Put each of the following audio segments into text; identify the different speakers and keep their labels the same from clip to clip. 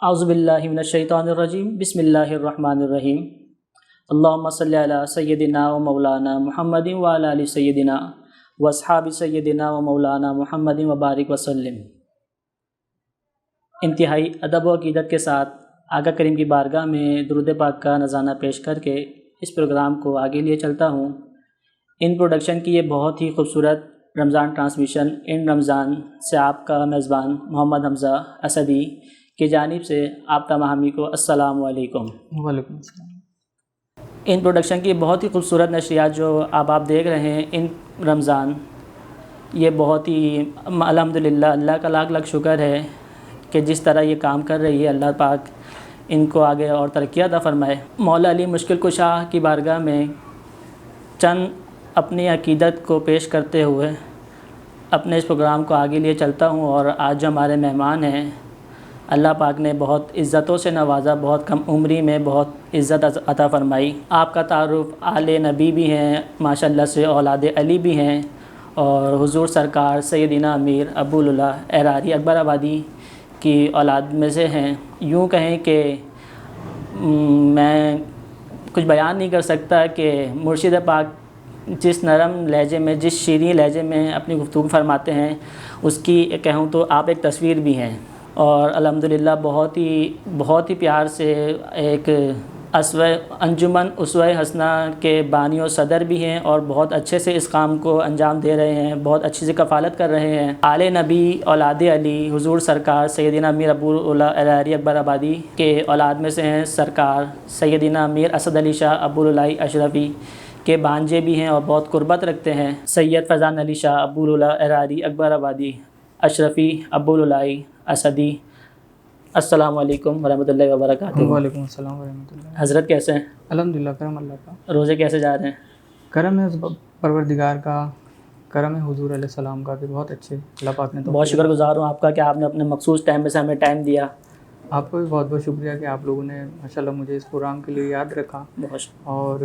Speaker 1: اعوذ باللہ من الشیطان الرجیم، بسم اللہ الرحمن الرحیم۔ اللہم صلی علی سیدنا و مولانا محمد وعلی آل سیدنا و اصحاب سیدنا و مولانا محمد وبارک وسلم۔ انتہائی ادب و عقیدت کے ساتھ آقا کریم کی بارگاہ میں درود پاک کا نذرانہ پیش کر کے اس پروگرام کو آگے لیے چلتا ہوں۔ ان پروڈکشن کی یہ بہت ہی خوبصورت رمضان ٹرانسمیشن ان رمضان سے آپ کا میزبان محمد حمزہ اسدی کی جانب سے آپ تمامی کو السلام علیکم۔
Speaker 2: وعلیکم السلام۔
Speaker 1: ان پروڈکشن کی بہت ہی خوبصورت نشریات جو آپ دیکھ رہے ہیں ان رمضان، یہ بہت ہی الحمدللہ اللہ کا لاکھ لاکھ شکر ہے کہ جس طرح یہ کام کر رہی ہے، اللہ پاک ان کو آگے اور ترقی عطا فرمائے۔ مولا علی مشکل کشا کی بارگاہ میں چند اپنی عقیدت کو پیش کرتے ہوئے اپنے اس پروگرام کو آگے لیے چلتا ہوں۔ اور آج جو ہمارے مہمان ہیں، اللہ پاک نے بہت عزتوں سے نوازا، بہت کم عمری میں بہت عزت عطا فرمائی۔ آپ کا تعارف آل نبی بھی ہیں ماشاءاللہ سے، اولاد علی بھی ہیں، اور حضور سرکار سیدنا امیر ابو العلا ایراری اکبر آبادی کی اولاد میں سے ہیں۔ یوں کہیں کہ میں کچھ بیان نہیں کر سکتا کہ مرشد پاک جس نرم لہجے میں، جس شیریں لہجے میں اپنی گفتگو فرماتے ہیں، اس کی کہوں تو آپ ایک تصویر بھی ہیں، اور الحمدللہ بہت ہی پیار سے ایک انجمن اسوہ حسنہ کے بانی و صدر بھی ہیں، اور بہت اچھے سے اس کام کو انجام دے رہے ہیں، بہت اچھی سے کفالت کر رہے ہیں۔ آل نبی اولاد علی حضور سرکار سیدنا امیر ابو العلا ایراری اکبر آبادی کے اولاد میں سے ہیں سرکار سیدنا امیر اسد علی شاہ ابو العلا اشرفی کے بھانجے بھی ہیں، اور بہت قربت رکھتے ہیں۔ سید فیضان علی شاہ ابو العلا ایراری اکبر آبادی اشرفی ابو العلا اسدی، السلام علیکم ورحمۃ اللہ وبرکاتہ۔
Speaker 2: وعلیکم السلام ورحمۃ اللہ۔
Speaker 1: حضرت کیسے ہیں؟
Speaker 2: الحمدللہ، کرم اللہ کا۔
Speaker 1: روزے کیسے جا رہے ہیں؟
Speaker 2: کرم ہے پروردگار کا، کرم ہے حضور علیہ السلام کا کہ بہت اچھے اللہ پاک نے۔
Speaker 1: بہت شکر گزار ہوں آپ کا کہ آپ نے اپنے مخصوص ٹائم میں سے ہمیں ٹائم دیا۔
Speaker 2: آپ کو بھی بہت بہت شکریہ کہ آپ لوگوں نے ماشاءاللہ مجھے اس پروگرام کے لیے یاد رکھا، اور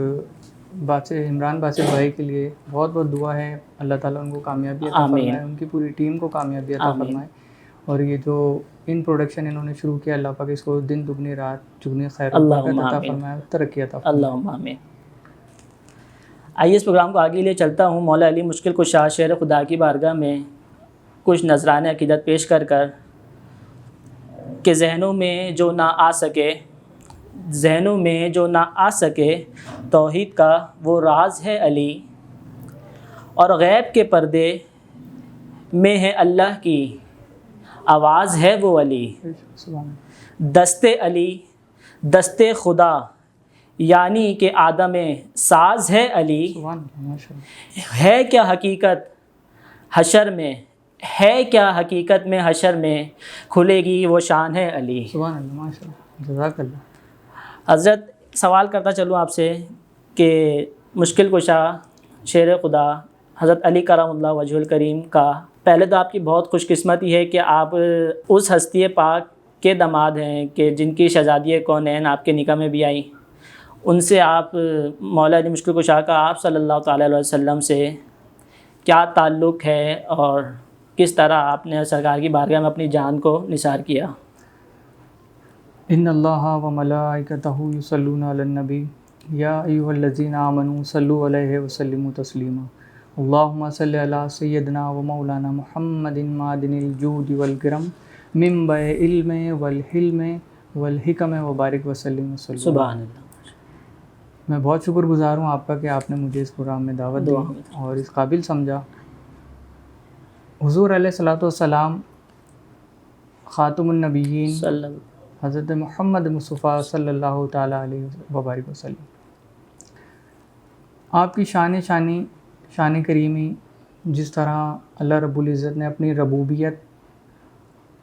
Speaker 2: عمران باسط بھائی کے لیے بہت بہت دعا ہے، اللہ تعالیٰ ان کو کامیابی عطا فرمائے، ان کی پوری ٹیم کو کامیابی عطا فرمائے، اور یہ جو ان پروڈکشن انہوں نے شروع کیا، اللہ پاک اس کو دن دگنی رات چگنی خیر عطا فرمائے، ترقی عطا فرمائے،
Speaker 1: اللہم آمین۔ آئیے اس پروگرام کو آگے لیے چلتا ہوں۔ مولا علی مشکل کشا شیر خدا کی بارگاہ میں کچھ نذرانہ عقیدت پیش کر کہ ذہنوں میں جو نہ آ سکے توحید کا وہ راز ہے علی، اور غیب کے پردے میں ہے اللہ کی آواز ہے وہ علی۔ دستے علی دستے خدا یعنی کہ آدم ساز ہے علی، ہے کیا حقیقت حشر میں، ہے کیا حقیقت میں حشر میں کھلے گی وہ شان ہے علی۔
Speaker 2: سبحان اللہ، ماشاء اللہ، جزاک اللہ۔
Speaker 1: حضرت سوال کرتا چلوں آپ سے کہ مشکل کشا شیر خدا حضرت علی کرم اللہ وجہ الکریم کا، پہلے تو آپ کی بہت خوش قسمتی ہے کہ آپ اس ہستی پاک کے داماد ہیں کہ جن کی شہزادی کونین آپ کے نکاح میں بھی آئیں، ان سے آپ مولا علی مشکل کشا کا آپ صلی اللہ تعالیٰ علیہ وسلم سے کیا تعلق ہے، اور کس طرح آپ نے سرکار کی بارگاہ میں اپنی جان کو نثار کیا؟
Speaker 2: ان اللہ و ملائکتہ یصلون علی النبی یا ایھا الذین آمنوا صلوا علیہ وسلموا تسلیما اللہم صلی علی سیدنا و مولانا محمد معدن الجود والکرم منبع علم والحلم والحکم وبارک وسلم وسلم۔
Speaker 1: سبحان اللہ۔
Speaker 2: میں بہت شکر گزار ہوں آپ کا کہ آپ نے مجھے اس پروگرام میں دعوت دی اور اس قابل سمجھا۔ حضور علیہ الصلوۃ والسلام خاتم النبیین حضرت محمد مصطفیٰ صلی اللہ تعالیٰ علیہ وبارک وسلم، آپ کی شان کریمی، جس طرح اللہ رب العزت نے اپنی ربوبیت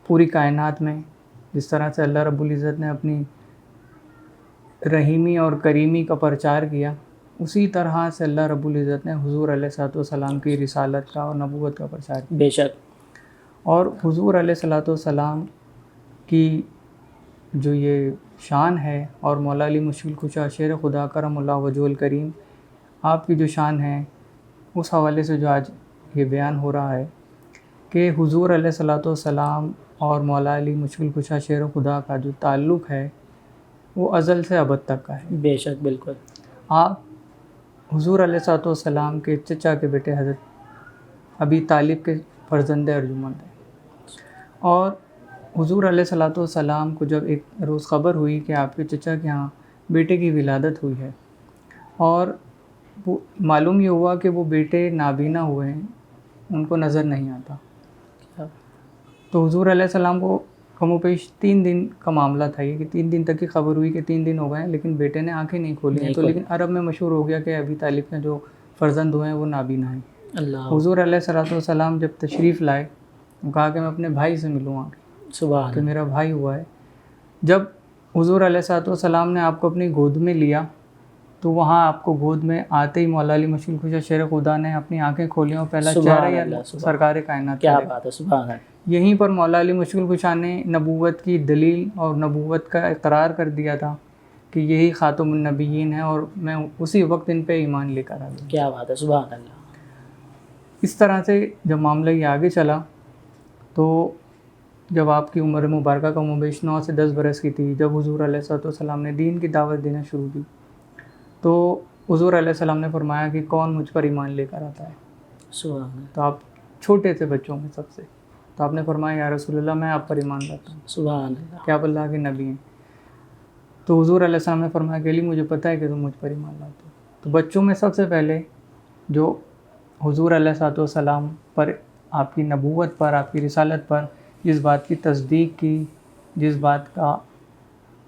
Speaker 2: پوری کائنات میں، جس طرح سے اللہ رب العزت نے اپنی رحیمی اور کریمی کا پرچار کیا، اسی طرح سے اللہ رب العزت نے حضور علیہ الصلوۃ والسلام کی رسالت کا اور نبوت کا پرچار کیا۔
Speaker 1: بے شک۔
Speaker 2: اور حضور علیہ الصلوۃ والسلام کی جو یہ شان ہے، اور مولا علی مشکل کشا شیر خدا کرم اللہ وجہ الکریم آپ کی جو شان ہے، اس حوالے سے جو آج یہ بیان ہو رہا ہے کہ حضور علیہ الصلوۃ والسلام اور مولا علی مشکل کشا شیر خدا کا جو تعلق ہے وہ ازل سے ابد تک کا ہے.
Speaker 1: بے شک بالکل.
Speaker 2: آپ حضور علیہ الصلوۃ والسلام کے چچا کے بیٹے حضرت ابی طالب کے فرزند ارجمند ہیں. اور حضور علیہ الصلوۃ والسلام کو جب ایک روز خبر ہوئی کہ آپ کے چچا کے ہاں بیٹے کی ولادت ہوئی ہے اور وہ معلوم یہ ہوا کہ وہ بیٹے نابینا ہوئے ہیں, ان کو نظر نہیں آتا, تو حضور علیہ السلام کو کم و بیش 3 دن کا معاملہ تھا یہ کہ 3 دن تک کی خبر ہوئی کہ 3 دن ہو گئے ہیں لیکن بیٹے نے آنکھیں نہیں کھولی ہیں. تو لیکن عرب میں مشہور ہو گیا کہ ابی طالب کے جو فرزند ہوئے ہیں وہ نابینا ہیں. حضور علیہ الصلوۃ والسلام جب تشریف لائے وہ کہا کہ میں اپنے بھائی سے ملوں آ کے, کہ میرا بھائی ہوا ہے. جب حضور علیہ الصلوۃ والسلام نے آپ کو اپنی گود میں لیا تو وہاں آپ کو گود میں آتے ہی مولا علی مشکل کشا شیر خدا نے اپنی آنکھیں کھولی اور پہلا چہرہ یا سرکار کائنات.
Speaker 1: کیا بات ہے, سبحان اللہ.
Speaker 2: یہیں پر مولا علی مشکل کشا نے نبوت کی دلیل اور نبوت کا اقرار کر دیا تھا کہ یہی خاتم النبیین ہے, اور میں اسی وقت ان پہ ایمان لے کر آ گیا.
Speaker 1: کیا بات ہے, سبحان اللہ.
Speaker 2: اس طرح سے جب معاملہ یہ آگے چلا تو جب آپ کی عمر مبارکہ کا مبیش 9 سے 10 برس کی تھی, جب حضور علیہ الصلوۃ والسلام نے دین کی دعوت دینا شروع کی تو حضور علیہ السلام نے فرمایا کہ کون مجھ پر ایمان لے کر آتا ہے.
Speaker 1: سبحان اللہ.
Speaker 2: تو آپ چھوٹے تھے بچوں میں سب سے, تو آپ نے فرمایا یا رسول اللہ میں آپ پر ایمان لاتا ہوں.
Speaker 1: سبحان اللہ.
Speaker 2: کہ آپ اللہ کے نبی ہیں. تو حضور علیہ السلام نے فرمایا کہ علی مجھے پتہ ہے کہ تم مجھ پر ایمان لاتے ہو. تو بچوں میں سب سے پہلے جو حضور علیہ الصلوۃ والسلام پر, آپ کی نبوت پر, آپ کی رسالت پر جس بات کی تصدیق کی, جس بات کا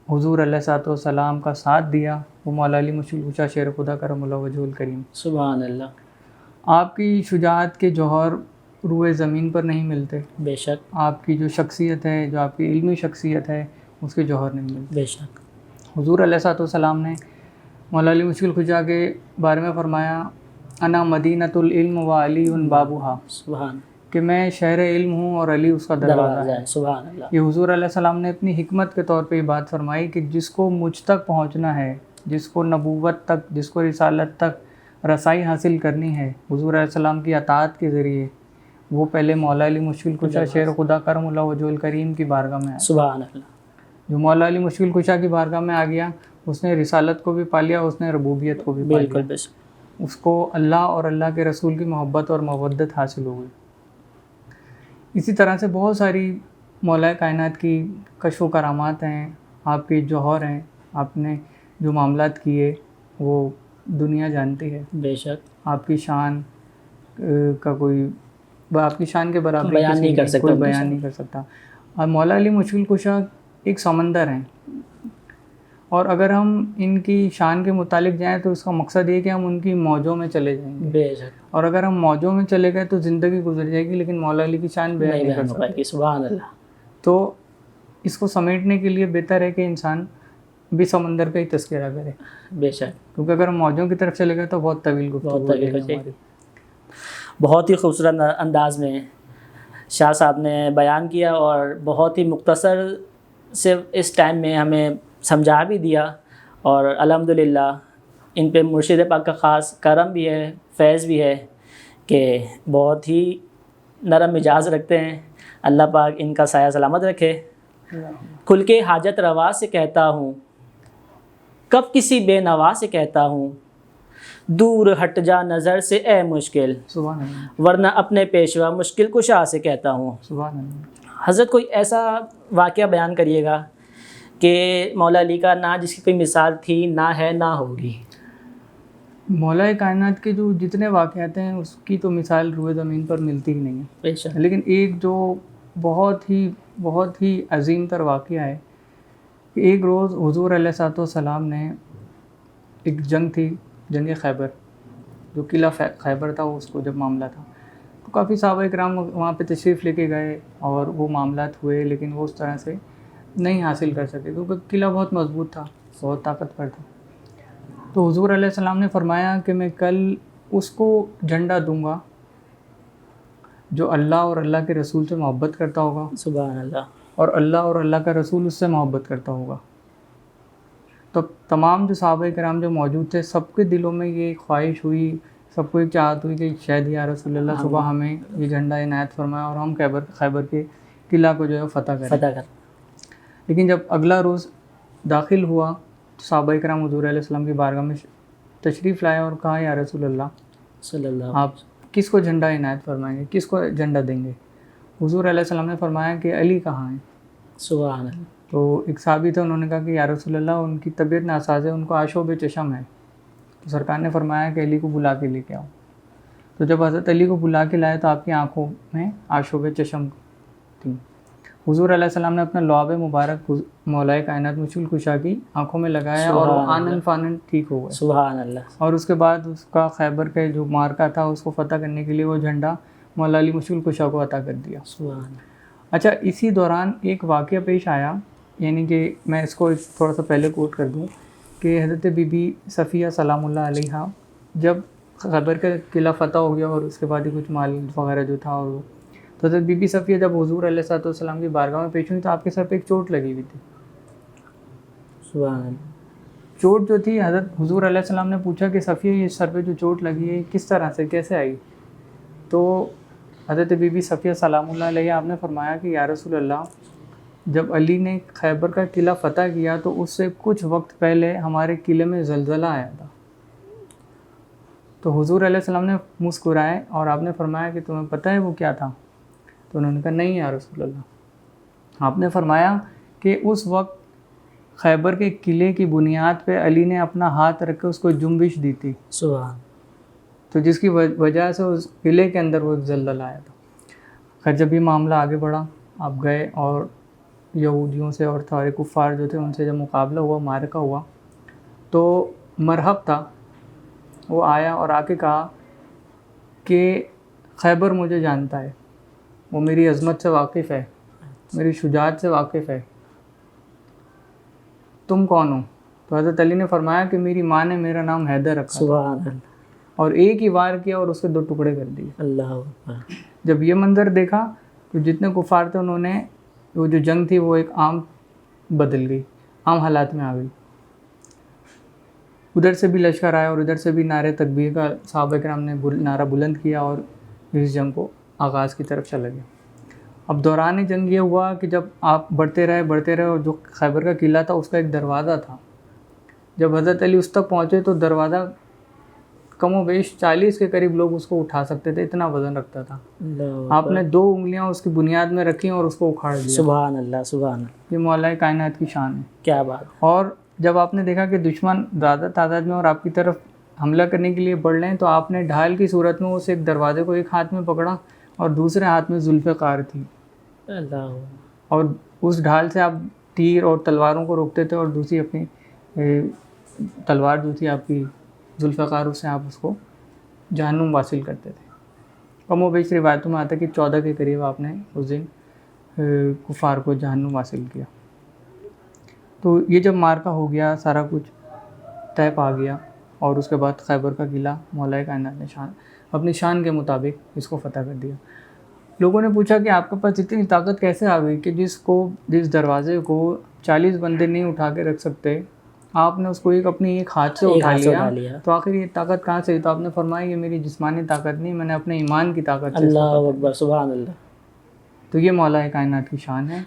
Speaker 2: حضور علیہ الصلوۃ والسلام کا ساتھ دیا, وہ مولا علی مشکل کشا شیر خدا کرم اللہ وجہہ الکریم.
Speaker 1: سبحان اللہ.
Speaker 2: آپ کی شجاعت کے جوہر روئے زمین پر نہیں ملتے.
Speaker 1: بے شک.
Speaker 2: آپ کی جو شخصیت ہے, جو آپ کی علمی شخصیت ہے, اس کے جوہر نہیں ملتے.
Speaker 1: بے شک.
Speaker 2: حضور علیہ الصلوۃ والسلام نے مولا علی مشکل کشا کے بارے میں فرمایا انا مدینۃ العلم و علی بابھا.
Speaker 1: سبحان.
Speaker 2: کہ میں شہر علم ہوں اور علی اس کا دروازہ ہے.
Speaker 1: سبحان اللہ.
Speaker 2: یہ حضور علیہ السلام نے اپنی حکمت کے طور پہ یہ بات فرمائی کہ جس کو مجھ تک پہنچنا ہے, جس کو نبوت تک, جس کو رسالت تک رسائی حاصل کرنی ہے حضور علیہ السلام کی اطاعت کے ذریعے, وہ پہلے مولا علی مشکل کشا شیر خدا کرم اللہ وجہہ الکریم کی بارگاہ میں آیا.
Speaker 1: سبحان اللہ. جو
Speaker 2: مولا علی مشکل کشا کی بارگاہ میں آ گیا, اس نے رسالت کو بھی پا لیا, اس نے ربوبیت کو بھی پا لیا.
Speaker 1: بالکل.
Speaker 2: اس کو اللہ اور اللہ کے رسول کی محبت اور مودت حاصل ہو گئی. اسی طرح سے بہت ساری مولا کائنات کی کشف و کرامات ہیں, آپ کے جوہر ہیں, آپ نے جو معاملات کیے وہ دنیا جانتی ہے.
Speaker 1: بے شک.
Speaker 2: آپ کی شان کا کوئی, آپ کی شان کے برابر
Speaker 1: بیان نہیں کر سکتا,
Speaker 2: کوئی بیان نہیں کر سکتا. اور مولا علی مشکل کشا ایک سمندر ہیں, اور اگر ہم ان کی شان کے متعلق جائیں تو اس کا مقصد یہ کہ ہم ان کی موجوں میں چلے جائیں گے.
Speaker 1: بے شک. اور
Speaker 2: اگر ہم موجوں میں چلے گئے تو زندگی گزر جائے گی, لیکن مولا علی کی شان بیان نہیں کر سکتے.
Speaker 1: سبحان اللہ.
Speaker 2: تو اس کو سمیٹنے کے لیے بہتر ہے کہ انسان بھی سمندر کا ہی تذکرہ کرے.
Speaker 1: بے شک.
Speaker 2: کیونکہ اگر ہم موجوں کی طرف چلے گئے تو بہت طویل گفتگو ہو جائے گی.
Speaker 1: بہت ہی خوبصورت انداز میں شاہ صاحب نے بیان کیا, اور بہت ہی مختصر سے اس ٹائم میں ہمیں سمجھا بھی دیا, اور الحمدللہ ان پہ مرشد پاک کا خاص کرم بھی ہے, فیض بھی ہے کہ بہت ہی نرم مزاج رکھتے ہیں. اللہ پاک ان کا سایہ سلامت رکھے. کھل کے حاجت روا سے کہتا ہوں, کب کسی بے نوا سے کہتا ہوں, دور ہٹ جا نظر سے اے مشکل,
Speaker 2: سبحان اللہ,
Speaker 1: ورنہ اپنے پیشوا مشکل کشا سے کہتا ہوں.
Speaker 2: سبحان اللہ.
Speaker 1: حضرت کوئی ایسا واقعہ بیان کریے گا کہ مولا علی کا نہ جس کی کوئی مثال تھی, نہ ہے, نہ ہوگی.
Speaker 2: مولا کائنات کے جو جتنے واقعات ہیں اس کی تو مثال روئے زمین پر ملتی ہی نہیں ہے. لیکن ایک جو بہت ہی عظیم تر واقعہ ہے کہ ایک روز حضور علیہ الصلوۃ والسلام نے, ایک جنگ تھی, جنگ خیبر, جو قلعہ خیبر تھا, اس کو جب معاملہ تھا تو کافی صحابہ کرام وہاں پہ تشریف لے کے گئے, اور وہ معاملات ہوئے, لیکن وہ اس طرح سے نہیں حاصل کر سکے کیونکہ قلعہ بہت مضبوط تھا, بہت طاقتور تھا. تو حضور علیہ السلام نے فرمایا کہ میں کل اس کو جھنڈا دوں گا جو اللہ اور اللہ کے رسول سے محبت کرتا ہوگا.
Speaker 1: سبحان اللہ.
Speaker 2: اور اللہ اور اللہ کا رسول اس سے محبت کرتا ہوگا. تو تمام جو صحابہ کرام جو موجود تھے, سب کے دلوں میں یہ خواہش ہوئی, سب کو ایک چاہت ہوئی کہ شاید یا رسول اللہ صبح ہمیں یہ جھنڈا عنایت فرمایا اور ہم خیبر کے قلعہ کو جو ہے فتح کریں. لیکن جب اگلا روز داخل ہوا تو صحابہ کرام حضور علیہ السلام کی بارگاہ میں تشریف لائے اور کہا یا رسول اللہ
Speaker 1: صلی اللہ
Speaker 2: آپ کس کو جھنڈا عنایت فرمائیں گے, کس کو جھنڈا دیں گے؟ حضور علیہ السلام نے فرمایا کہ علی کہاں ہیں.
Speaker 1: سبحان اللہ.
Speaker 2: تو ایک صحابی تھے, انہوں نے کہا کہ یا رسول اللہ ان کی طبیعت ناساز ہے, ان کو آشوب چشم ہے. تو سرکار نے فرمایا کہ علی کو بلا کے لے کے آؤ. تو جب حضرت علی کو بلا کے لائے تو آپ کی آنکھوں میں آشوب چشم تھیں. حضور علیہ السلام نے اپنا لعاب مبارک مولا کائنات مشکل کشا کی آنکھوں میں لگایا اور وہ آنن فانن ٹھیک ہو گئے.
Speaker 1: سبحان اللہ. اور
Speaker 2: اس کے بعد اس کا خیبر کا جو مارکا تھا اس کو فتح کرنے کے لیے وہ جھنڈا مولا علی مشکل کشا کو عطا کر دیا.
Speaker 1: سبحان.
Speaker 2: اچھا, اسی دوران ایک واقعہ پیش آیا, یعنی کہ میں اس کو تھوڑا سا پہلے کوٹ کر دوں کہ حضرت بی بی صفیہ سلام اللہ علیہا جب خیبر کا قلعہ فتح ہو گیا اور اس کے بعد ہی کچھ مال وغیرہ جو تھا, اور تو حضرت بی بی صفیہ جب حضور علیہ السلام کی بارگاہ میں پیش ہوئی تو آپ کے سر پہ ایک چوٹ لگی ہوئی تھی.
Speaker 1: سبحان.
Speaker 2: چوٹ جو تھی, حضرت حضور علیہ السلام نے پوچھا کہ صفیہ یہ سر پہ جو چوٹ لگی ہے کس طرح سے, کیسے آئی؟ تو حضرت بی بی صفیہ سلام اللہ علیہ آپ نے فرمایا کہ یا رسول اللہ جب علی نے خیبر کا قلعہ فتح کیا تو اس سے کچھ وقت پہلے ہمارے قلعے میں زلزلہ آیا تھا. تو حضور علیہ السلام نے مسکرائے اور آپ نے فرمایا کہ تمہیں پتہ ہے وہ کیا تھا؟ تو انہوں نے کہا نہیں یا رسول اللہ. آپ نے فرمایا کہ اس وقت خیبر کے قلعے کی بنیاد پہ علی نے اپنا ہاتھ رکھ کے اس کو جنبش دی تھی.
Speaker 1: سبحان.
Speaker 2: تو جس کی وجہ سے اس قلعے کے اندر وہ ایک زلزلہ آیا تھا. خیر جب یہ معاملہ آگے بڑھا, آپ گئے اور یہودیوں سے اور سارے کفار جو تھے ان سے جب مقابلہ ہوا, معرکہ ہوا, تو مرحب تھا, وہ آیا اور آ کے کہا کہ خیبر مجھے جانتا ہے, وہ میری عظمت سے واقف ہے, میری شجاعت سے واقف ہے, تم کون ہو؟ تو حضرت علی نے فرمایا کہ میری ماں نے میرا نام حیدر رکھا.
Speaker 1: سبحان اللہ.
Speaker 2: اور ایک ہی وار کیا اور اس کے 2 ٹکڑے کر دیے.
Speaker 1: اللہ.
Speaker 2: جب یہ منظر دیکھا تو جتنے کفار تھے انہوں نے وہ جو جنگ تھی وہ ایک عام بدل گئی, عام حالات میں آ گئی. ادھر سے بھی لشکر آیا اور ادھر سے بھی نعرے تکبیر کا صحابہ کرام نے نعرہ بلند کیا اور اس جنگ کو آغاز کی طرف چلا گیا. اب دوران جنگ یہ ہوا کہ جب آپ بڑھتے رہے اور جو خیبر کا قلعہ تھا اس کا ایک دروازہ تھا, جب حضرت علی اس تک پہنچے تو دروازہ کم و بیش 40 کے قریب لوگ اس کو اٹھا سکتے تھے, اتنا وزن رکھتا تھا. آپ نے 2 انگلیاں اس کی بنیاد میں رکھی اور اس کو اکھاڑ دیا.
Speaker 1: سبحان اللہ. سبحان اللہ.
Speaker 2: یہ مولا کائنات کی شان ہے.
Speaker 1: کیا بات.
Speaker 2: اور جب آپ نے دیکھا کہ دشمن زیادہ تعداد میں اور آپ کی طرف حملہ کرنے کے لیے بڑھ رہے ہیں تو آپ نے ڈھال کی صورت میں اس ایک دروازے کو ایک ہاتھ میں پکڑا اور دوسرے ہاتھ میں ذوالفقار تھی.
Speaker 1: اللہ. اور
Speaker 2: اس ڈھال سے آپ تیر اور تلواروں کو روکتے تھے اور دوسری اپنی تلوار جو تھی آپ کی ذوالفقار, اس سے آپ اس کو جہنم واصل کرتے تھے. کم و بیش روایتوں میں آتا ہے کہ 14 کے قریب آپ نے اس دن کفار کو جہنم واصل کیا. تو یہ جب مارکا ہو گیا, سارا کچھ طے پا گیا اور اس کے بعد خیبر کا قلعہ مولا کائنات نے اپنی شان کے مطابق اس کو فتح کر دیا. لوگوں نے پوچھا کہ آپ کے پاس اتنی طاقت کیسے آ گئی کہ جس دروازے کو 40 بندے نہیں اٹھا کے رکھ سکتے, آپ نے اس کو اپنی ایک ہاتھ سے اٹھا لیا, تو آخر یہ طاقت کہاں سے؟ تو آپ نے فرمایا یہ میری جسمانی طاقت نہیں, میں نے اپنے ایمان کی طاقت سے.
Speaker 1: اللہ اکبر. سبحان اللہ.
Speaker 2: تو یہ مولا کائنات کی شان ہے.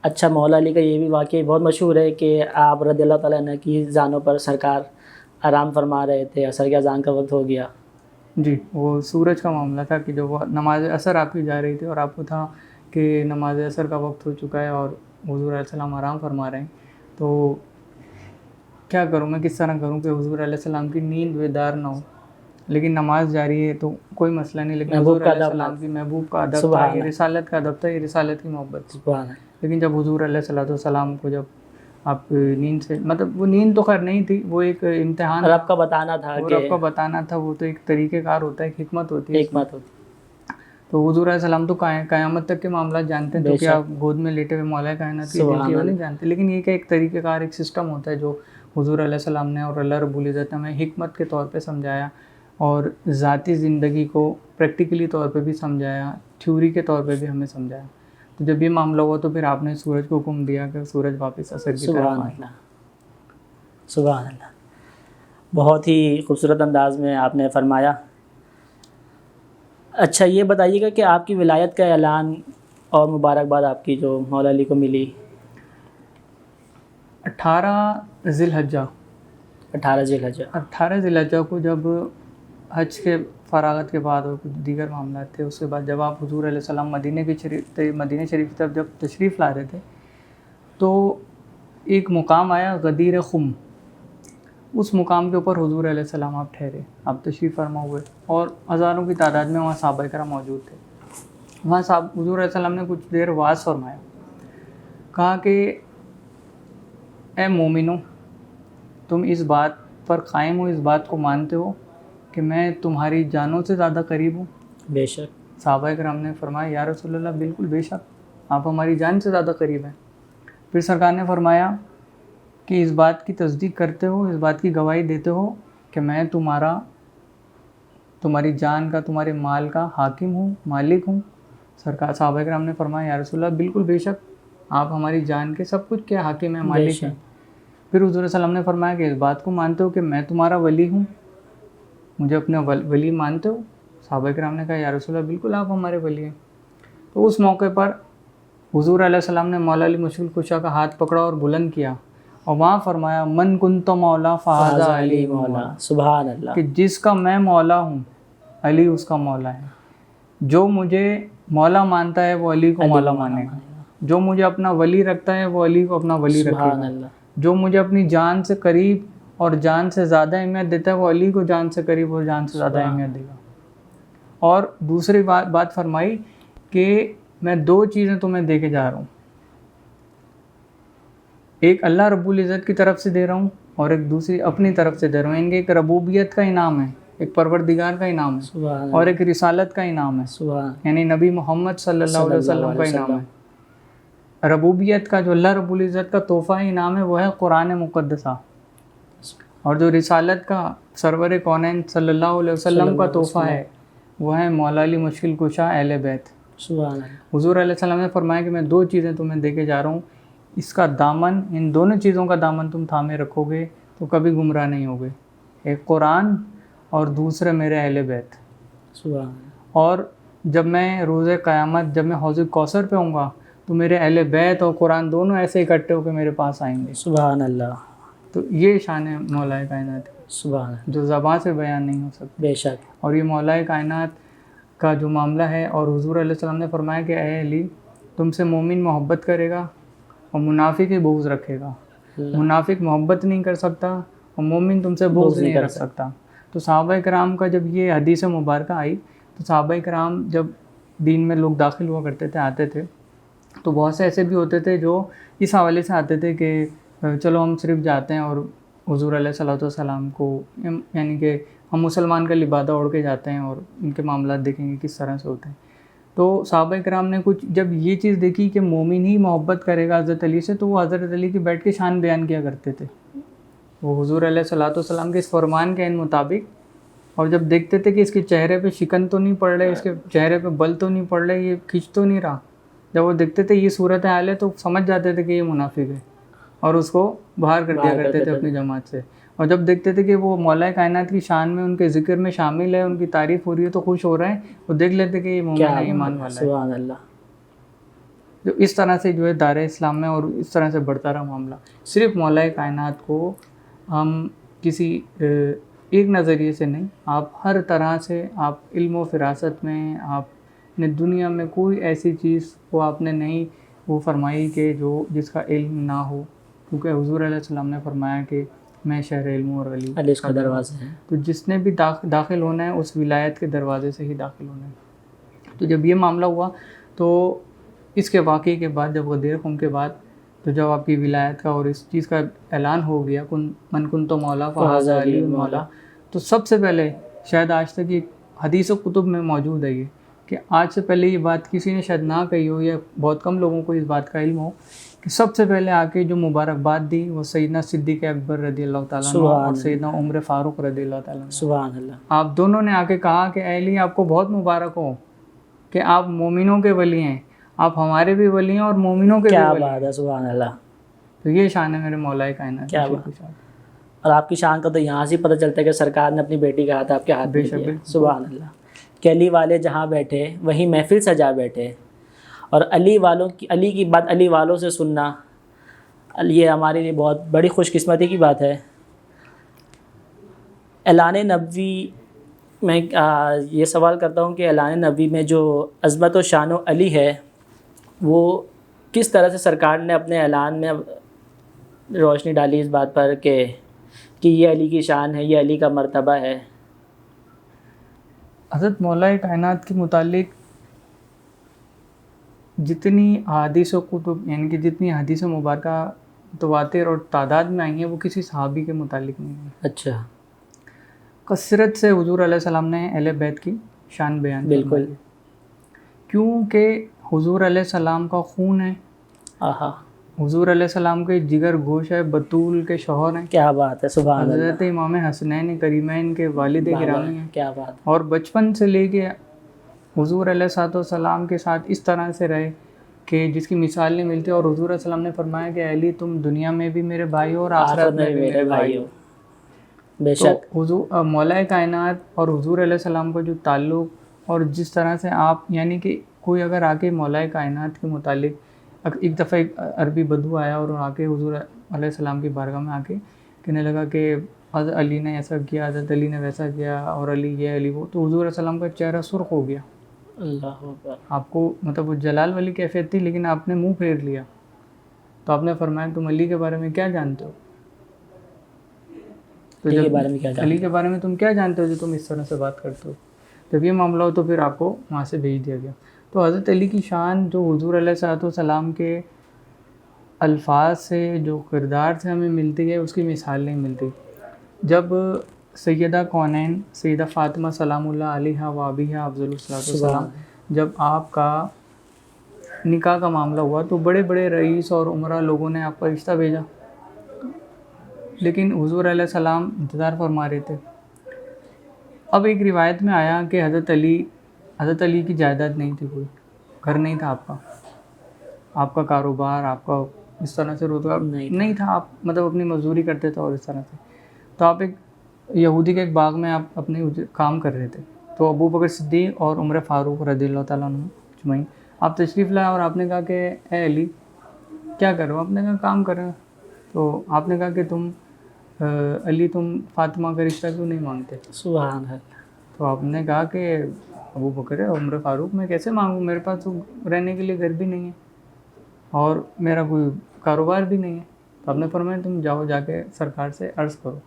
Speaker 1: اچھا, مولا علی کا یہ بھی واقعہ بہت مشہور ہے کہ آپ رضی اللہ تعالیٰ عنہ کی جانوں پر سرکار آرام فرما رہے تھے, عصر کی اذان کا وقت ہو گیا.
Speaker 2: جی, وہ سورج کا معاملہ تھا کہ جو وہ نماز عصر آپ کی جا رہی تھی اور آپ کو تھا کہ نماز عصر کا وقت ہو چکا ہے اور حضور علیہ السلام آرام فرما رہے ہیں. تو کیا کروں میں, کس طرح کروں کہ حضور علیہ السلام کی نیند بیدار نہ ہو, لیکن نماز جاری ہے تو کوئی مسئلہ نہیں, لیکن حضور علیہ السلام کی محبوب کا ادب تھا, یہ رسالت کا ادب تھا, یہ رسالت کی محبت تھی. لیکن جب حضور علیہ السلام کو جب آپ نیند سے, مطلب وہ نیند تو خیر نہیں تھی, وہ ایک امتحان
Speaker 1: رب کا بتانا تھا,
Speaker 2: رب کا بتانا تھا, وہ تو ایک طریقہ کار ہوتا ہے, ایک حکمت ہوتی ہے. تو حضور علیہ السلام تو قیامت تک کے معاملات جانتے ہیں, تو کیا گود میں لیٹے ہوئے مولا کائنات کی دل کی وہ نہیں جانتے, لیکن یہ کہ ایک طریقہ کار, ایک سسٹم ہوتا ہے جو حضور علیہ السلام نے اور اللہ رب العزت نے ہمیں حکمت کے طور پہ سمجھایا اور ذاتی زندگی کو پریکٹیکلی طور پہ بھی سمجھایا, تھیوری کے طور پہ بھی ہمیں سمجھایا. تو جب یہ معاملہ ہوا تو پھر آپ نے سورج کو حکم دیا کہ سورج واپس عصر کی طرف آئے.
Speaker 1: سبحان اللہ. بہت ہی خوبصورت انداز میں آپ نے فرمایا. اچھا, یہ بتائیے گا کہ آپ کی ولایت کا اعلان اور مبارکباد آپ کی جو مولا علی کو ملی؟
Speaker 2: 18 ذی الحجہ
Speaker 1: 18 ذی الحجہ
Speaker 2: 18 ذی الحجہ کو جب حج کے فراغت کے بعد اور کچھ دیگر معاملات تھے، اس کے بعد جب آپ حضور علیہ السلام مدینہ شریف کی طرف جب تشریف لا رہے تھے تو ایک مقام آیا غدیر خم. اس مقام کے اوپر حضور علیہ السلام آپ ٹھہرے، آپ تشریف فرما ہوئے، اور ہزاروں کی تعداد میں وہاں صحابہ کرام موجود تھے. وہاں حضور علیہ السلام نے کچھ دیر وعظ فرمایا، کہا کہ اے مومنو، تم اس بات پر قائم ہو، اس بات کو مانتے ہو کہ میں تمہاری جانوں سے زیادہ قریب ہوں؟
Speaker 1: بے شک.
Speaker 2: صحابہ کرام نے فرمایا یا رسول اللہ بالکل بے شک، آپ ہماری جان سے زیادہ قریب ہیں. پھر سرکار نے فرمایا کہ اس بات کی تصدیق کرتے ہو، اس بات کی گواہی دیتے ہو کہ میں تمہاری جان کا، تمہارے مال کا حاکم ہوں، مالک ہوں؟ سرکار صحابہ کرام نے فرمایا یا رسول اللہ بالکل بے شک، آپ ہماری جان کے سب کچھ کے حاکم ہیں، مالک ہیں. پھر حضور صلی اللہ علیہ وسلم نے فرمایا کہ اس بات کو مانتے ہو کہ میں تمہارا ولی ہوں، مجھے اپنا ولی مانتے ہو؟ صحابہ کرام نے کہا یا رسول اللہ بالکل آپ ہمارے ولی ہیں. تو اس موقع پر حضور علیہ السلام نے مولا علی مشکل کشا کا ہاتھ پکڑا اور بلند کیا، اور وہاں فرمایا من کنت مولا فہذا علی مولا.
Speaker 1: سبحان اللہ.
Speaker 2: کہ جس کا میں مولا ہوں علی اس کا مولا ہے. جو مجھے مولا مانتا ہے وہ علی کو مولا مانے گا، جو مجھے اپنا ولی رکھتا ہے وہ علی کو اپنا ولی رکھے گا، جو مجھے اپنی جان سے قریب اور جان سے زیادہ اہمیت دیتا ہے وہ علی کو جان سے قریب اور جان سے زیادہ اہمیت دے گا. اور دوسری بات فرمائی کہ میں 2 چیزیں تمہیں دے کے جا رہا ہوں، ایک اللہ رب العزت کی طرف سے دے رہا ہوں اور ایک دوسری اپنی طرف سے دے رہا ہوں. ان کے ایک ربوبیت کا انعام ہے، ایک پروردگار کا انعام ہے، اور ایک رسالت کا انعام ہے، یعنی نبی محمد صلی اللہ علیہ وسلم کا انعام ہے. ربوبیت کا جو اللہ رب العزت کا تحفہ انعام ہے وہ ہے قرآن مقدسہ، اور جو رسالت کا سرور کونین صلی اللہ علیہ وسلم کا تحفہ ہے وہ ہے مولا علی مشکل کشا اہل بیت. حضور علیہ السلام نے فرمایا کہ میں 2 چیزیں تمہیں دے کے جا رہا ہوں، اس کا دامن، ان دونوں چیزوں کا دامن تم تھامے رکھو گے تو کبھی گمراہ نہیں ہوگے، ایک قرآن اور دوسرے میرے اہل بیت. اور جب میں روز قیامت، جب میں حوض کوثر پہ ہوں گا تو میرے اہل بیت اور قرآن دونوں ایسے اکٹھے ہو کے میرے پاس آئیں گے.
Speaker 1: سبحان اللہ.
Speaker 2: تو یہ شان ہے مولا کائنات ہے،
Speaker 1: سبحان اللہ،
Speaker 2: جو زبان سے بیان نہیں ہو سکتی.
Speaker 1: بے شک.
Speaker 2: اور یہ مولا کائنات کا جو معاملہ ہے، اور حضور علیہ السلام نے فرمایا کہ اے علی، تم سے مومن محبت کرے گا اور منافق ہی بغض رکھے گا. منافق محبت نہیں کر سکتا اور مومن تم سے بغض نہیں رکھ سکتا. تو صحابہ کرام کا جب یہ حدیث مبارکہ آئی تو صحابہ کرام جب دین میں لوگ داخل ہوا کرتے تھے، آتے تھے، تو بہت سے ایسے بھی ہوتے تھے جو اس حوالے سے آتے تھے کہ چلو ہم صرف جاتے ہیں اور حضور علیہ صلاۃ والسلام کو، یعنی کہ ہم مسلمان کا لبادہ اوڑھ کے جاتے ہیں اور ان کے معاملات دیکھیں گے کس طرح سے ہوتے ہیں. تو صحابہ کرام نے کچھ جب یہ چیز دیکھی کہ مومن ہی محبت کرے گا حضرت علی سے، تو وہ حضرت علی کی بیٹھ کے شان بیان کیا کرتے تھے. وہ حضور علیہ صلاۃ والسلام کے اس فرمان کے مطابق، اور جب دیکھتے تھے کہ اس کے چہرے پہ شکن تو نہیں پڑ رہے، اس کے چہرے پہ بل تو نہیں پڑ رہے، یہ کھنچ تو نہیں رہا، جب وہ دیکھتے تھے یہ صورت حال ہے تو سمجھ جاتے تھے کہ یہ منافق ہے اور اس کو باہر کر دیا کرتے تھے اپنی جماعت سے. اور جب دیکھتے تھے کہ وہ مولا کائنات کی شان میں، ان کے ذکر میں شامل ہے، ان کی تعریف ہو رہی ہے تو خوش ہو رہے ہیں، وہ دیکھ لیتے کہ یہ مومن ہے، ایمان والا ہے.
Speaker 1: سبحان اللہ.
Speaker 2: جو اس طرح سے جو ہے دار اسلام میں اور اس طرح سے بڑھتا رہا معاملہ. صرف مولا کائنات کو ہم کسی ایک نظریے سے نہیں، آپ ہر طرح سے، آپ علم و فراست میں، آپ نے دنیا میں کوئی ایسی چیز کو آپ نے نہیں وہ فرمائی کہ جو جس کا علم نہ ہو، کیونکہ حضور علیہ السلام نے فرمایا کہ میں شہر علم اور علی
Speaker 1: اس کا دروازہ ہے.
Speaker 2: تو جس نے بھی داخل ہونا ہے اس ولایت کے دروازے سے ہی داخل ہونا ہے. تو جب یہ معاملہ ہوا تو اس کے واقعے کے بعد، جب غدیر خم کے بعد، تو جب آپ کی ولایت کا اور اس چیز کا اعلان ہو گیا من کنت مولا فہذا علی مولا، تو سب سے پہلے شاید آج تک یہ حدیث و کتب میں موجود ہے یہ کہ آج سے پہلے یہ بات کسی نے شاید نہ کہی ہو یا بہت کم لوگوں کو اس بات کا علم ہو کہ سب سے پہلے آ کے جو مبارکباد دی وہ سیدنا صدیق اکبر رضی اللہ تعالیٰ عنہ اور سیدنا عمر فاروق رضی اللہ تعالیٰ عنہ.
Speaker 1: سبحان اللہ.
Speaker 2: آپ دونوں نے آ کے کہا کہ اے علی، آپ کو بہت مبارک ہو کہ آپ مومنوں کے ولی ہیں، آپ ہمارے بھی ولی ہیں اور مومنوں کے بھی ولی ہیں.
Speaker 1: کیا بات ہے. سبحان اللہ.
Speaker 2: تو یہ شان ہے میرے مولا کائنات.
Speaker 1: کیا بات. اور آپ کی شان کا تو یہاں سے پتہ چلتا ہے کہ سرکار نے اپنی بیٹی کا ہاتھ آپ کے ہاتھ میں دیا. سبحان اللہ. کہ علی والے جہاں بیٹھے وہیں محفل سجا بیٹھے، اور علی کی بات علی والوں سے سننا، یہ ہمارے لیے بہت بڑی خوش قسمتی کی بات ہے۔ اعلان نبوی میں یہ سوال کرتا ہوں کہ اعلان نبوی میں جو عظمت و شان و علی ہے، وہ کس طرح سے سرکار نے اپنے اعلان میں روشنی ڈالی اس بات پر کہ یہ علی کی شان ہے، یہ علی کا مرتبہ ہے؟
Speaker 2: حضرت مولا کائنات کے متعلق جتنی احادیث و کتب، یعنی کہ جتنی حدیث مبارکہ متواتر اور تعداد میں آئی ہیں، وہ کسی صحابی کے متعلق نہیں ہے۔
Speaker 1: اچھا،
Speaker 2: کثرت سے حضور علیہ السلام نے اہل بیت کی شان بیان
Speaker 1: بالکل،
Speaker 2: کیونکہ حضور علیہ السلام کا خون ہے،
Speaker 1: آہا،
Speaker 2: حضور علیہ السلام کے جگر گوش ہے، بطول کے شوہر ہیں،
Speaker 1: کیا بات ہے، سبحان اللہ،
Speaker 2: حضرت امام حسنین کریمین کے والد گرامی ہیں،
Speaker 1: کیا بات،
Speaker 2: اور بچپن سے لے کے حضور علیہ السلام کے ساتھ اس طرح سے رہے کہ جس کی مثال نہیں ملتی، اور حضور علیہ السلام نے فرمایا کہ علی تم دنیا میں بھی میرے بھائی ہو اور آخرت میں بھی میرے بھائی ہو۔
Speaker 1: بے شک،
Speaker 2: تو حضور مولا کائنات اور حضور علیہ السلام کا جو تعلق، اور جس طرح سے آپ، یعنی کہ کوئی اگر آ کے مولا کائنات کے متعلق، ایک دفعہ ایک عربی بدو آیا اور آ کے حضور علیہ السلام کی بارگاہ میں آ کے کہنے لگا کہ حضرت علی نے ایسا کیا، حضرت علی نے ویسا کیا، اور علی یہ علی وہ، تو حضور علیہ السلام کا چہرہ سرخ ہو گیا۔
Speaker 1: اللہ اکبر،
Speaker 2: آپ کو مطلب وہ جلال والی کیفیت تھی، لیکن آپ نے منہ پھیر لیا، تو آپ نے فرمایا تم علی کے بارے میں کیا جانتے ہو؟ تو
Speaker 1: علی
Speaker 2: جب
Speaker 1: کے بارے میں کیا جانتے
Speaker 2: علی کے بارے میں تم کیا جانتے ہو جو تم اس طرح سے بات کرتے ہو؟ جب یہ معاملہ ہو تو پھر آپ کو وہاں سے بھیج دیا گیا۔ تو حضرت علی کی شان جو حضور علیہ السلام کے الفاظ سے، جو کردار سے ہمیں ملتی ہے، اس کی مثال نہیں ملتی۔ جب سیدہ کونین سیدہ فاطمہ سلام اللہ علیہا و ابیہا افضل الصلاۃ والسلام، جب آپ کا نکاح کا معاملہ ہوا تو بڑے بڑے رئیس اور عمرہ لوگوں نے آپ کا رشتہ بھیجا، لیکن حضور علیہ السلام انتظار فرما رہے تھے۔ اب ایک روایت میں آیا کہ حضرت علی کی جائیداد نہیں تھی، کوئی گھر نہیں تھا آپ کا کاروبار، آپ کا اس طرح سے روزگار نہیں تھا، آپ مطلب اپنی مزدوری کرتے تھے اور اس طرح سے، تو آپ ایک یہودی کے ایک باغ میں آپ اپنے کام کر رہے تھے، تو ابو بکر صدیق اور عمر فاروق رضی اللہ تعالیٰ عنہ اجمعین آپ تشریف لائے، اور آپ نے کہا کہ اے علی کیا کر رہے ہو؟ آپ نے کہا کام کر رہے ہیں۔ تو آپ نے کہا کہ علی تم فاطمہ کا رشتہ کیوں نہیں مانگتے؟
Speaker 1: سبحان اللہ،
Speaker 2: تو آپ نے کہا کہ ابو بکر ہے، عمر فاروق، میں کیسے مانگوں؟ میرے پاس تو رہنے کے لیے گھر بھی نہیں ہے اور میرا کوئی کاروبار بھی نہیں ہے۔ تو آپ نے فرمایا تم جاؤ، جا کے سرکار سے عرض کرو۔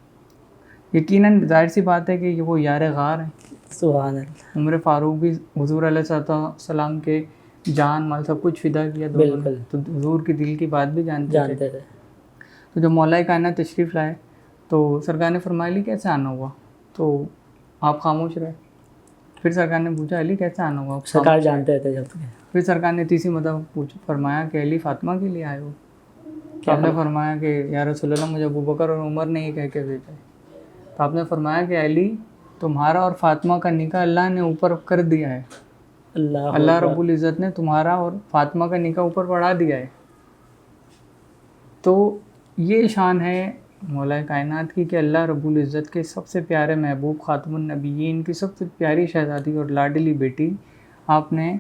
Speaker 2: یقیناً ظاہر سی بات ہے کہ وہ یار غار ہیں۔
Speaker 1: سبحان اللہ،
Speaker 2: عمر فاروق بھی حضور علیہ السلام کے جان مال سب کچھ فدا کیا دونوں نے، تو حضور کی دل کی بات بھی جانتے تھے۔ تو جب مولا کائنات تشریف لائے تو سرکار نے فرمایا علی کیسے آنا ہوا؟ تو آپ خاموش رہے۔ پھر سرکار نے پوچھا علی کیسے آنا ہوا؟
Speaker 1: سرکار جانتے تھے جب
Speaker 2: پھر سرکار نے تیسری مرتبہ فرمایا کہ علی فاطمہ کے لیے آئے ہو؟ تو آپ نے فرمایا کہ یا رسول اللہ مجھے ابو بکر اور عمر نے یہ کہہ کے بھیجا ہے۔ تو آپ نے فرمایا کہ علی تمہارا اور فاطمہ کا نکاح اللہ نے اوپر کر دیا ہے، اللہ رب العزت نے تمہارا اور فاطمہ کا نکاح اوپر بڑھا دیا ہے۔ تو یہ شان ہے مولا کائنات کی کہ اللہ رب العزت کے سب سے پیارے محبوب خاتم النبیین کی سب سے پیاری شہزادی اور لاڈلی بیٹی آپ نے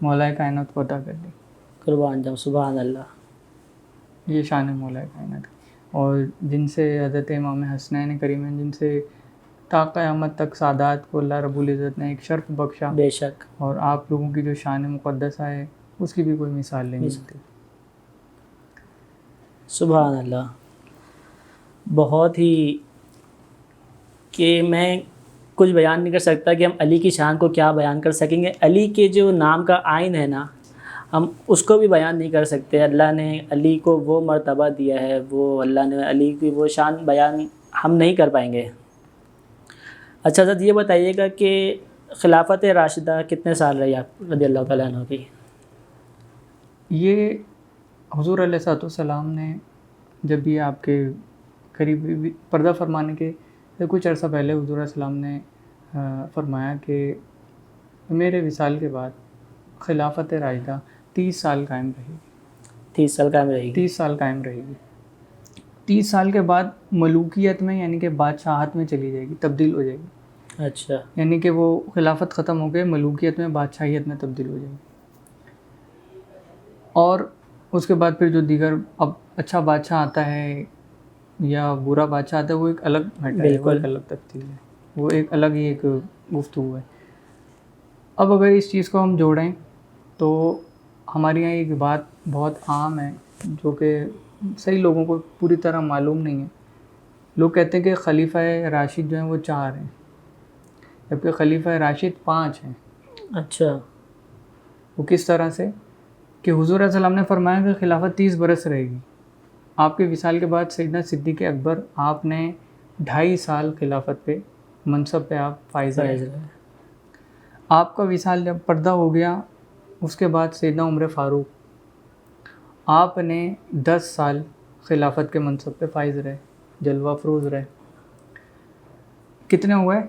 Speaker 2: مولا کائنات کو عطا کر دی۔
Speaker 1: قربان جاؤ، سبحان اللہ،
Speaker 2: یہ شان ہے مولا کائنات کی، اور جن سے حضرت امام حسنین کریمین، جن سے تا قیامت تک سعادات کو اللہ رب العزت نے ایک شرف بخشا،
Speaker 1: بے شک،
Speaker 2: اور آپ لوگوں کی جو شان مقدسہ ہے اس کی بھی کوئی مثال نہیں ملتی۔
Speaker 1: سبحان اللہ، بہت ہی کہ میں کچھ بیان نہیں کر سکتا کہ ہم علی کی شان کو کیا بیان کر سکیں گے۔ علی کے جو نام کا آئین ہے نا، ہم اس کو بھی بیان نہیں کر سکتے۔ اللہ نے علی کو وہ مرتبہ دیا ہے، وہ اللہ نے علی کی وہ شان بیان ہم نہیں کر پائیں گے۔ اچھا حضرت یہ بتائیے گا کہ خلافت راشدہ کتنے سال رہی آپ رضی اللہ تعالیٰ عنہ کی؟
Speaker 2: یہ حضور علیہ السلام نے جب یہ آپ کے قریب پردہ فرمانے کے کچھ عرصہ پہلے حضور علیہ السلام نے فرمایا کہ میرے وصال کے بعد خلافت راشدہ 30 سال قائم رہے گی۔
Speaker 1: 30 سال قائم رہے گی؟
Speaker 2: 30 سال قائم رہے گی۔ 30 سال کے بعد ملوکیت میں یعنی کہ بادشاہت میں چلی جائے گی، تبدیل ہو جائے گی۔
Speaker 1: اچھا،
Speaker 2: یعنی کہ وہ خلافت ختم ہو گئے، ملوکیت میں بادشاہیت میں تبدیل ہو جائے گی۔ اور اس کے بعد پھر جو دیگر اب اچھا بادشاہ آتا ہے یا برا بادشاہ آتا ہے وہ ایک الگ میٹر ہے, وہ ایک الگ تفصیل ہے, وہ ایک الگ ہی ایک گفتگو ہے. اب اگر اس چیز کو ہم جوڑیں تو ہمارے یہاں ایک بات بہت عام ہے جو کہ صحیح لوگوں کو پوری طرح معلوم نہیں ہے. لوگ کہتے ہیں کہ خلیفہ راشد جو ہیں وہ 4 ہیں, جبکہ خلیفہ راشد 5 ہیں.
Speaker 1: اچھا,
Speaker 2: وہ کس طرح سے کہ حضور علیہ السلام نے فرمایا کہ خلافت 30 برس رہے گی. آپ کے وصال کے بعد سیدنا صدیق اکبر آپ نے 2.5 سال خلافت پہ منصب پہ آپ فائز رہے. آپ کا وصال جب پردہ ہو گیا اس کے بعد سیدنا عمر فاروق آپ نے 10 سال خلافت کے منصب پہ فائز رہے, جلوہ افروز رہے. کتنے ہوئے؟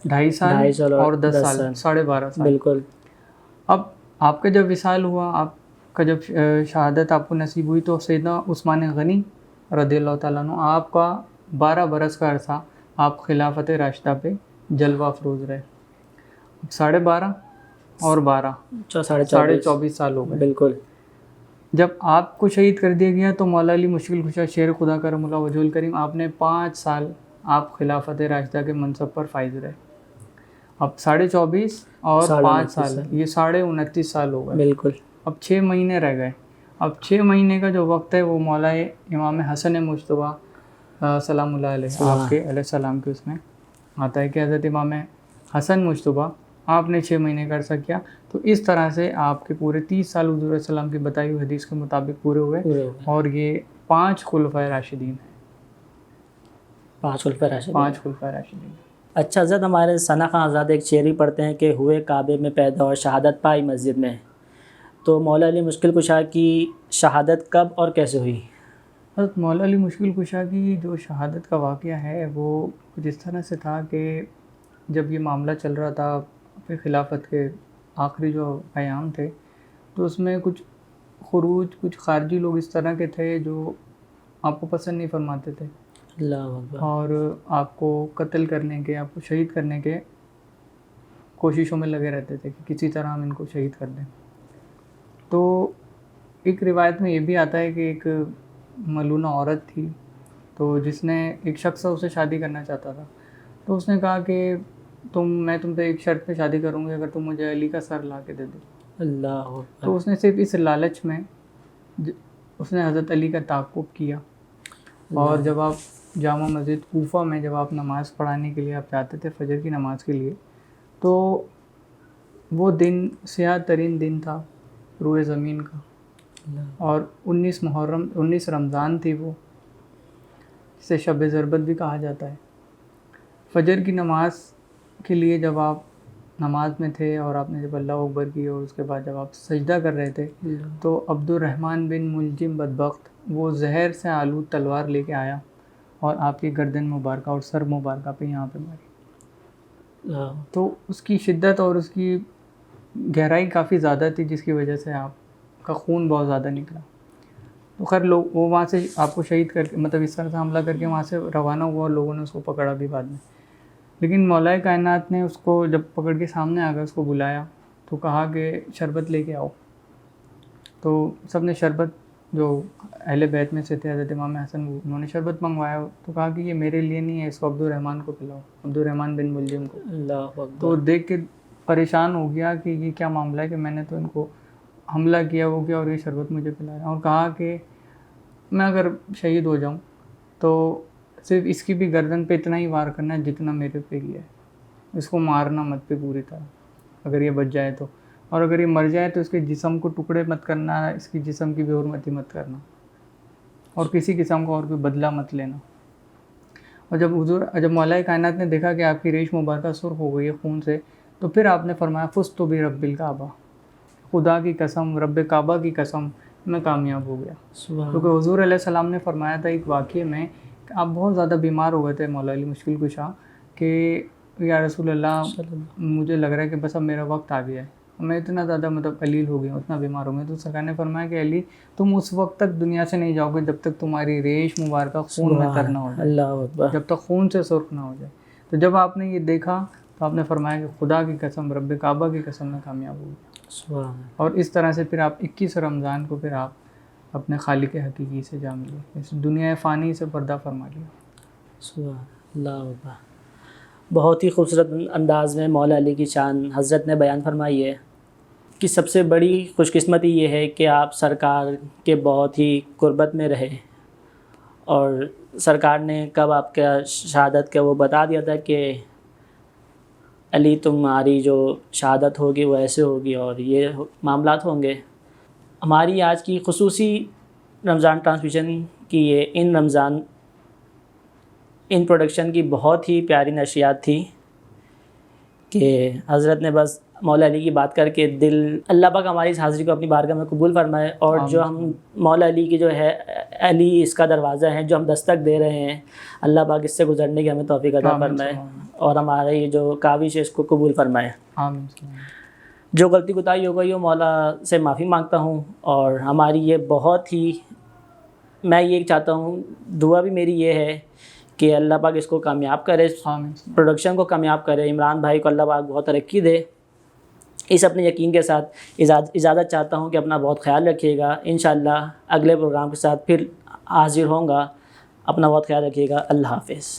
Speaker 2: 2.5 سال اور 10 سال, 12.5 سال.
Speaker 1: بالکل.
Speaker 2: اب آپ کا جب وصال ہوا, آپ کا جب شہادت آپ کو نصیب ہوئی تو سیدنا عثمان غنی رضی اللہ تعالیٰ عنہ آپ کا 12 برس کا عرصہ آپ خلافت راشدہ پہ جلوہ افروز رہے. 12.5 اور 12 24 سال ہو گئے.
Speaker 1: بالکل.
Speaker 2: جب آپ کو شہید کر دیا گیا تو مولا علی مشکل کشا شیر خدا کرم اللہ وجہ الکریم آپ نے 5 سال آپ خلافت راشدہ کے منصب پر فائز رہے. اب 24.5 اور 5 سال یہ 29.5 سال ہو گئے.
Speaker 1: بالکل.
Speaker 2: اب 6 مہینے رہ گئے. اب 6 مہینے کا جو وقت ہے وہ مولا امام حسن مجتبیٰ سلام اللہ علیہ آپ کے علیہ السلام کے اس میں آتا ہے کہ حضرت امام حسن مجتبیٰ آپ نے 6 مہینے کا عرصہ کیا. تو اس طرح سے آپ کے پورے 30 سال حضور علیہ السلام کی بتائی ہوئی حدیث کے مطابق پورے ہوئے. اور یہ 5 خلفائے راشدین ہیں.
Speaker 1: 5
Speaker 2: خلفائے راشدین.
Speaker 1: اچھا حضرت, ہمارے ثنا خان آزاد ایک شعر ہی پڑھتے ہیں کہ ہوئے کعبے میں پیدا اور شہادت پائی مسجد میں. تو مولا علی مشکل کشا کی شہادت کب اور کیسے ہوئی؟
Speaker 2: حضرت مولا علی مشکل کشا کی جو شہادت کا واقعہ ہے وہ جس طرح سے تھا کہ جب یہ معاملہ چل رہا تھا اپنی خلافت کے آخری جو ایام تھے تو اس میں کچھ کچھ خارجی لوگ اس طرح کے تھے جو آپ کو پسند نہیں فرماتے تھے اور آپ کو قتل کرنے کے, آپ کو شہید کرنے کے کوششوں میں لگے رہتے تھے کہ کسی طرح ہم ان کو شہید کر دیں. تو ایک روایت میں یہ بھی آتا ہے کہ ایک ملونہ عورت تھی تو جس نے ایک شخص سے اسے شادی کرنا چاہتا تھا. تو اس نے کہا کہ میں تم پہ ایک شرط پہ شادی کروں گی اگر تم مجھے علی کا سر لا کے دے دو.
Speaker 1: اللہ.
Speaker 2: تو اس نے صرف اس لالچ میں اس نے حضرت علی کا تعاقب کیا. اور جب آپ جامع مسجد کوفہ میں جب آپ نماز پڑھانے کے لیے آپ جاتے تھے فجر کی نماز کے لیے تو وہ دن سیاہ ترین دن تھا روئے زمین کا. اور 19 رمضان تھی وہ, جسے شب ضربت بھی کہا جاتا ہے. فجر کی نماز کے لیے جب آپ نماز میں تھے اور آپ نے جب اللہ اکبر کی اور اس کے بعد جب آپ سجدہ کر رہے تھے تو عبد الرحمن بن ملجم بدبخت وہ زہر سے آلود تلوار لے کے آیا اور آپ کی گردن مبارکہ اور سر مبارکہ پہ یہاں پہ ماری. تو اس کی شدت اور اس کی گہرائی کافی زیادہ تھی جس کی وجہ سے آپ کا خون بہت زیادہ نکلا. تو خیر لوگ وہ وہاں سے آپ کو شہید کر کے مطلب اس طرح سے حملہ کر کے وہاں سے روانہ ہوا اور لوگوں نے اس کو پکڑا بھی بعد میں. لیکن مولا کائنات نے اس کو جب پکڑ کے سامنے آ گیا اس کو بلایا تو کہا کہ شربت لے کے آؤ. تو سب نے شربت جو اہل بیت میں سے تھے حضرت امام حسن انہوں نے شربت منگوایا تو کہا کہ یہ میرے لیے نہیں ہے, اس کو عبد الرحمن کو پلاؤ, عبد الرحمن بن ملجم کو.
Speaker 1: اللہ.
Speaker 2: تو دیکھ کے پریشان ہو گیا کہ یہ کیا معاملہ ہے کہ میں نے تو ان کو حملہ کیا وہ کیا اور یہ شربت مجھے پلایا. اور کہا کہ میں اگر شہید ہو جاؤں تو صرف اس کی بھی گردن پہ اتنا ہی وار کرنا ہے جتنا میرے پہ کیا ہے, اس کو مارنا مت پہ پوری طرح اگر یہ بچ جائے تو, اور اگر یہ مر جائے تو اس کے جسم کو ٹکڑے مت کرنا, اس کی جسم کی بے حرمتی مت کرنا اور کسی قسم کا اور کوئی بدلہ مت لینا. اور جب مولا کائنات نے دیکھا کہ آپ کی ریش مبارکہ سرخ ہو گئی ہے خون سے تو پھر آپ نے فرمایا فزت برب الکعبہ, خدا کی قسم رب کعبہ کی قسم میں کامیاب ہو گیا. کیونکہ حضور علیہ السلام نے فرمایا تھا ایک واقعے میں کہ آپ بہت زیادہ بیمار ہو گئے تھے مولا علی مشکل کشا کہ یا رسول اللہ مجھے لگ رہا ہے کہ بس اب میرا وقت آ گیا ہے, میں اتنا زیادہ مطلب علیل ہو گیا ہوں, اتنا بیمار ہو گیا. تو سرکار نے فرمایا کہ علی تم اس وقت تک دنیا سے نہیں جاؤ گے جب تک تمہاری ریش مبارکہ خون میں تر نہ ہو جائے, جب تک خون سے سرخ نہ ہو جائے. تو جب آپ نے یہ دیکھا تو آپ نے فرمایا کہ خدا کی قسم، رب کعبہ کی قسم میں کامیاب ہو گیا. اور اس طرح سے پھر آپ 21 رمضان کو پھر آپ اپنے خالق حقیقی سے جا ملے، اس دنیا فانی سے پردہ فرما لیا.
Speaker 1: سبحان اللہ. بہت ہی خوبصورت انداز میں مولا علی کی شان حضرت نے بیان فرمائی ہے کہ سب سے بڑی خوش قسمتی یہ ہے کہ آپ سرکار کے بہت ہی قربت میں رہے، اور سرکار نے کب آپ کا شہادت کا وہ بتا دیا تھا کہ علی تمہاری جو شہادت ہوگی وہ ایسے ہوگی اور یہ معاملات ہوں گے. ہماری آج کی خصوصی رمضان ٹرانسمیشن کی یہ ان پروڈکشن کی بہت ہی پیاری نشریات تھی کہ حضرت نے بس مولا علی کی بات کر کے اللہ پاک ہماری اس حاضری کو اپنی بارگاہ میں قبول فرمائے. اور جو ہم مولا علی کی جو ہے علی اس کا دروازہ ہے جو ہم دستک دے رہے ہیں، اللہ پاک اس سے گزرنے کی ہمیں توفیق عطا فرمائے اور ہمارے یہ جو کاوش ہے اس کو قبول فرمائے. جو غلطی کوتاہی ہو گئی وہ مولا سے معافی مانگتا ہوں. اور ہماری یہ بہت ہی، میں یہ چاہتا ہوں، دعا بھی میری یہ ہے کہ اللہ پاک اس کو کامیاب کرے، پروڈکشن کو کامیاب کرے، عمران بھائی کو اللہ پاک بہت ترقی دے. اس اپنے یقین کے ساتھ اجازت چاہتا ہوں کہ اپنا بہت خیال رکھیے گا. انشاءاللہ اگلے پروگرام کے ساتھ پھر حاضر ہوں گا. اپنا بہت خیال رکھیے گا. اللہ حافظ.